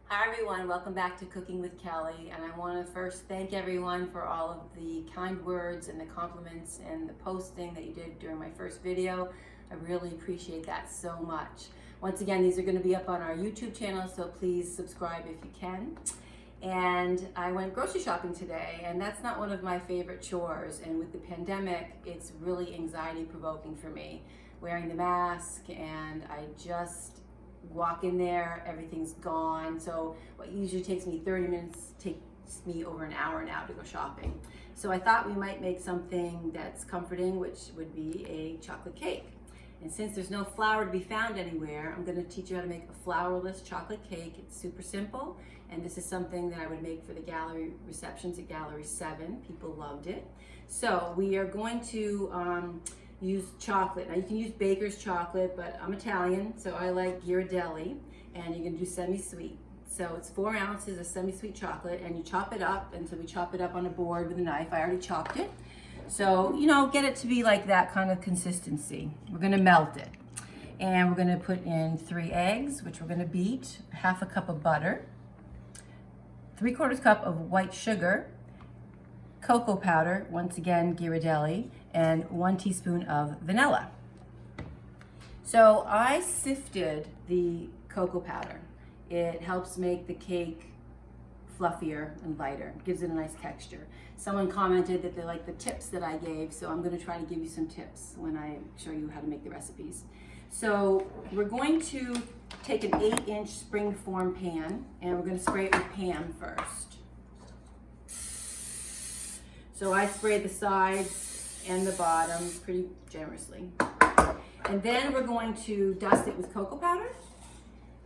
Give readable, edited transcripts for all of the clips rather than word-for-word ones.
Hi everyone, welcome back to Cooking with Kelly, and I want to first thank everyone for all of the kind words and the compliments and the posting that you did during my first video. I really appreciate that so much. Once again, these are going to be up on our YouTube channel, so please subscribe if you can. And I went grocery shopping today, and that's not one of my favorite chores, and with the pandemic, it's really anxiety provoking for me. Wearing the mask, and I just walk in there, everything's gone. So what usually takes me 30 minutes takes me over an hour now to go shopping. So I thought we might make something that's comforting, which would be a chocolate cake. And since there's no flour to be found anywhere, I'm going to teach you how to make a flourless chocolate cake. It's super simple, and this is something that I would make for the gallery receptions at Gallery 7. People loved it. So we are going to use chocolate. Now you can use baker's chocolate, but I'm Italian, so I like Ghirardelli, and you can do semi-sweet. So it's 4 ounces of semi-sweet chocolate, and you chop it up, and so we chop it up on a board with a knife. I already chopped it. So, you know, get it to be like that kind of consistency. We're gonna melt it. And we're gonna put in 3 eggs, which we're gonna beat, half a cup of butter, 3/4 cup of white sugar, cocoa powder, once again Ghirardelli, and 1 teaspoon of vanilla. So I sifted the cocoa powder. It helps make the cake fluffier and lighter. It gives it a nice texture. Someone commented that they like the tips that I gave, so I'm going to try to give you some tips when I show you how to make the recipes. So we're going to take an 8-inch spring-form pan, and we're going to spray it with Pam first. So I sprayed the sides and the bottom pretty generously. And then we're going to dust it with cocoa powder.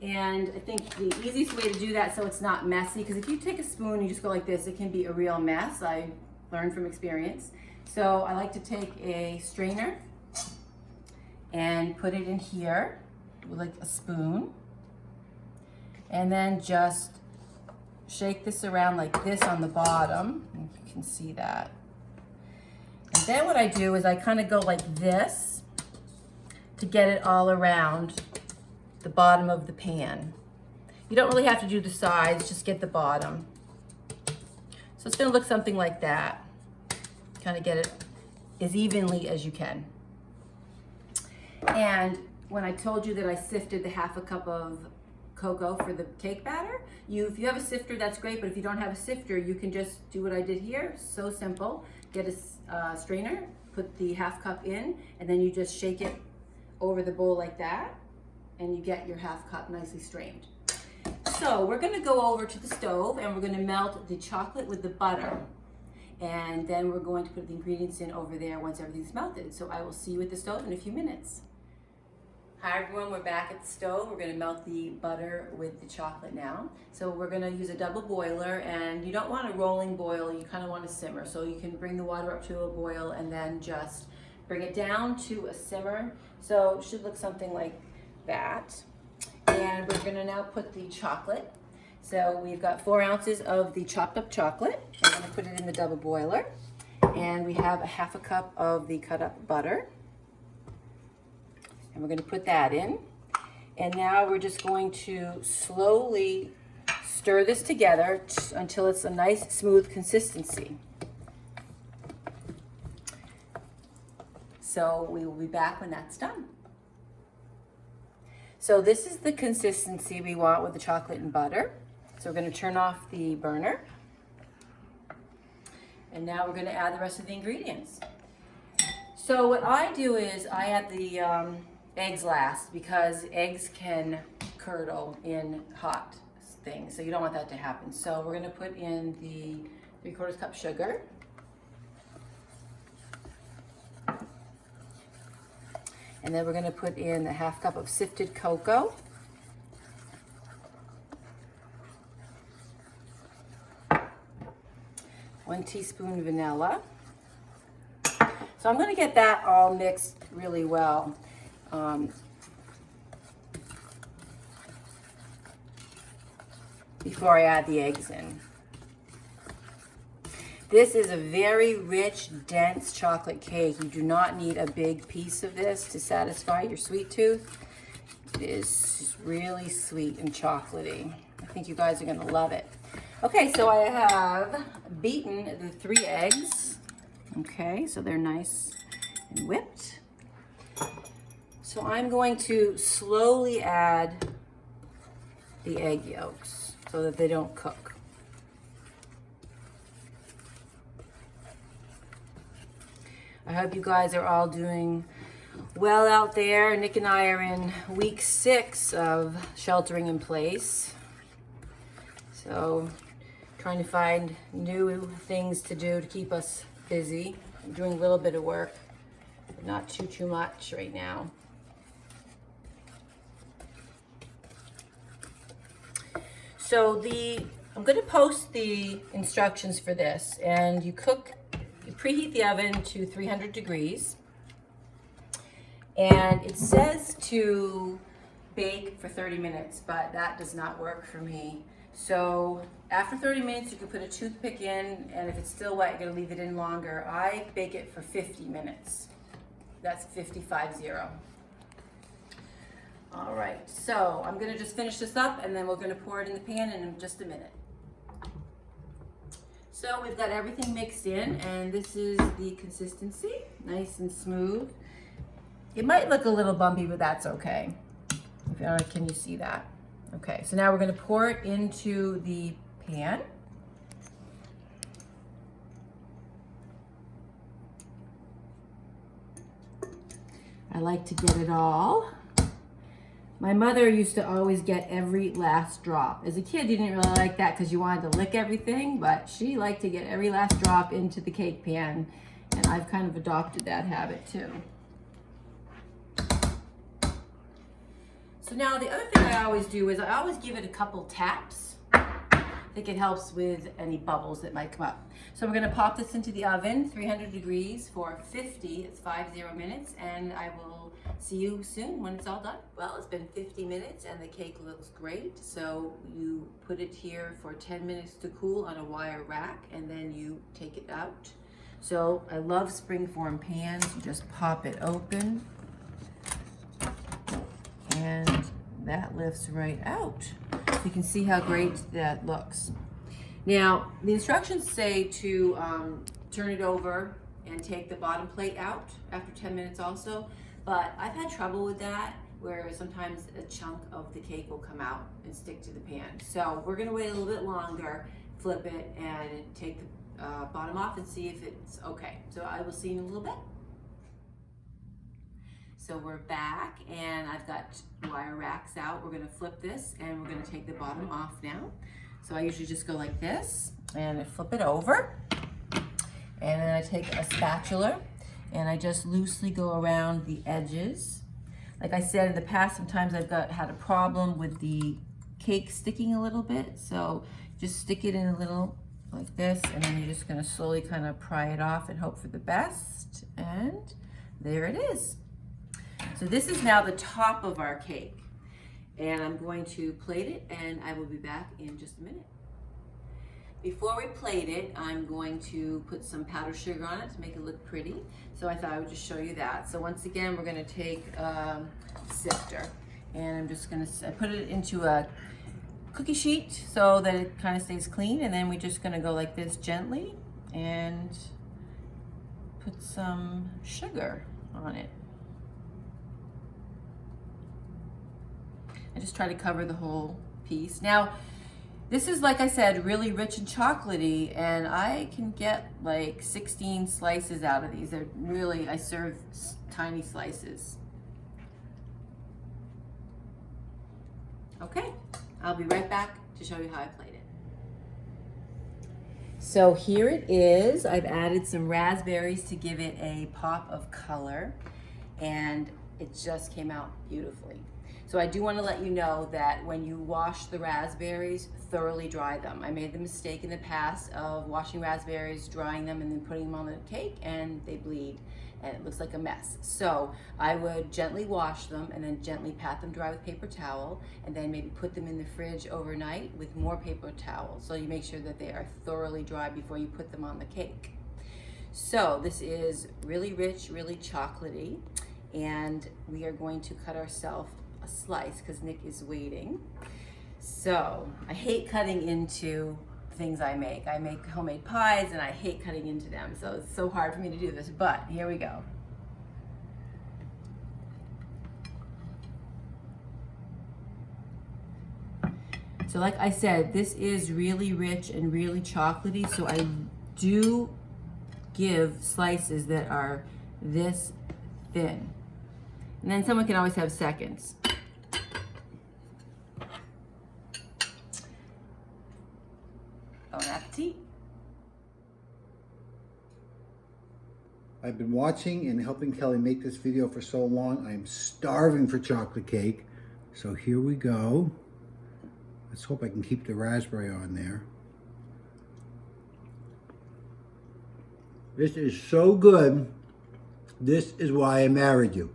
And I think the easiest way to do that so it's not messy, because if you take a spoon and you just go like this, it can be a real mess. I learned from experience. So I like to take a strainer and put it in here with like a spoon. And then just shake this around like this on the bottom. You can see that. And then what I do is I kind of go like this to get it all around the bottom of the pan. You don't really have to do the sides, just get the bottom. So it's gonna look something like that. Kind of get it as evenly as you can. And when I told you that I sifted the half a cup of cocoa for the cake batter, if you have a sifter, that's great, but if you don't have a sifter, you can just do what I did here. So simple. Get a strainer, put the half cup in, and then you just shake it over the bowl like that, and you get your half cup nicely strained. So we're gonna go over to the stove, and we're gonna melt the chocolate with the butter. And then we're going to put the ingredients in over there once everything's melted. So I will see you at the stove in a few minutes. Hi everyone, we're back at the stove. We're gonna melt the butter with the chocolate now. So we're gonna use a double boiler, and you don't want a rolling boil, you kinda want to simmer. So you can bring the water up to a boil and then just bring it down to a simmer. So it should look something like that. And we're gonna now put the chocolate. So we've got 4 ounces of the chopped up chocolate. I'm gonna put it in the double boiler. And we have a half a cup of the cut up butter. And we're gonna put that in. And now we're just going to slowly stir this together until it's a nice smooth consistency. So we will be back when that's done. So this is the consistency we want with the chocolate and butter. So we're going to turn off the burner. And now we're going to add the rest of the ingredients. So what I do is I add the eggs last, because eggs can curdle in hot things. So you don't want that to happen. So we're going to put in the 3/4 cup sugar. And then we're going to put in a half cup of sifted cocoa. One teaspoon vanilla. So I'm going to get that all mixed really well. Before I add the eggs in. This is a very rich, dense chocolate cake. You do not need a big piece of this to satisfy your sweet tooth. It is really sweet and chocolatey. I think you guys are gonna love it. Okay, so I have beaten the 3 eggs. Okay, so they're nice and whipped. So I'm going to slowly add the egg yolks so that they don't cook. I hope you guys are all doing well out there. Nick and I are in week 6 of sheltering in place. So trying to find new things to do to keep us busy. I'm doing a little bit of work, but not too much right now. So I'm gonna post the instructions for this, and you preheat the oven to 300 degrees. And it says to bake for 30 minutes, but that does not work for me. So after 30 minutes, you can put a toothpick in, and if it's still wet, you're gonna leave it in longer. I bake it for 50 minutes. That's 50. All right, so I'm gonna just finish this up, and then we're gonna pour it in the pan in just a minute. So we've got everything mixed in, and this is the consistency, nice and smooth. It might look a little bumpy, but that's okay. Can you see that? Okay, so now we're gonna pour it into the pan. I like to get it all. My mother used to always get every last drop. As a kid, you didn't really like that because you wanted to lick everything, but she liked to get every last drop into the cake pan, and I've kind of adopted that habit too. So now the other thing I always do is I always give it a couple taps. I think it helps with any bubbles that might come up. So we're gonna pop this into the oven, 300 degrees for 50 minutes, and I will see you soon when it's all done. Well, it's been 50 minutes and the cake looks great. So you put it here for 10 minutes to cool on a wire rack, and then you take it out. So I love springform pans. You just pop it open, and that lifts right out. So you can see how great that looks. Now, the instructions say to turn it over and take the bottom plate out after 10 minutes also, but I've had trouble with that, where sometimes a chunk of the cake will come out and stick to the pan. So we're gonna wait a little bit longer, flip it, and take the bottom off and see if it's okay. So I will see you in a little bit. So we're back, and I've got wire racks out. We're gonna flip this, and we're gonna take the bottom off now. So I usually just go like this, and I flip it over. And then I take a spatula, and I just loosely go around the edges. Like I said in the past, sometimes I've had a problem with the cake sticking a little bit. So just stick it in a little like this, and then you're just gonna slowly kind of pry it off and hope for the best. And there it is. So this is now the top of our cake, and I'm going to plate it, and I will be back in just a minute. Before we plate it, I'm going to put some powdered sugar on it to make it look pretty. So I thought I would just show you that. So once again, we're gonna take a sifter, and I'm just gonna put it into a cookie sheet so that it kind of stays clean, and then we're just gonna go like this gently and put some sugar on it. I just try to cover the whole piece. Now, this is, like I said, really rich and chocolatey, and I can get like 16 slices out of these. They're really, I serve tiny slices. Okay, I'll be right back to show you how I plate it. So here it is. I've added some raspberries to give it a pop of color, and it just came out beautifully. So I do want to let you know that when you wash the raspberries, thoroughly dry them. I made the mistake in the past of washing raspberries, drying them, and then putting them on the cake, and they bleed, and it looks like a mess. So I would gently wash them and then gently pat them dry with paper towel, and then maybe put them in the fridge overnight with more paper towel. So you make sure that they are thoroughly dry before you put them on the cake. So this is really rich, really chocolatey, and we are going to cut ourselves a slice because Nick is waiting. So I hate cutting into things I make. I make homemade pies and I hate cutting into them. So it's so hard for me to do this, but here we go. So like I said, this is really rich and really chocolatey. So I do give slices that are this thin. And then someone can always have seconds. Bon appetit. I've been watching and helping Kelly make this video for so long. I'm starving for chocolate cake. So here we go. Let's hope I can keep the raspberry on there. This is so good. This is why I married you.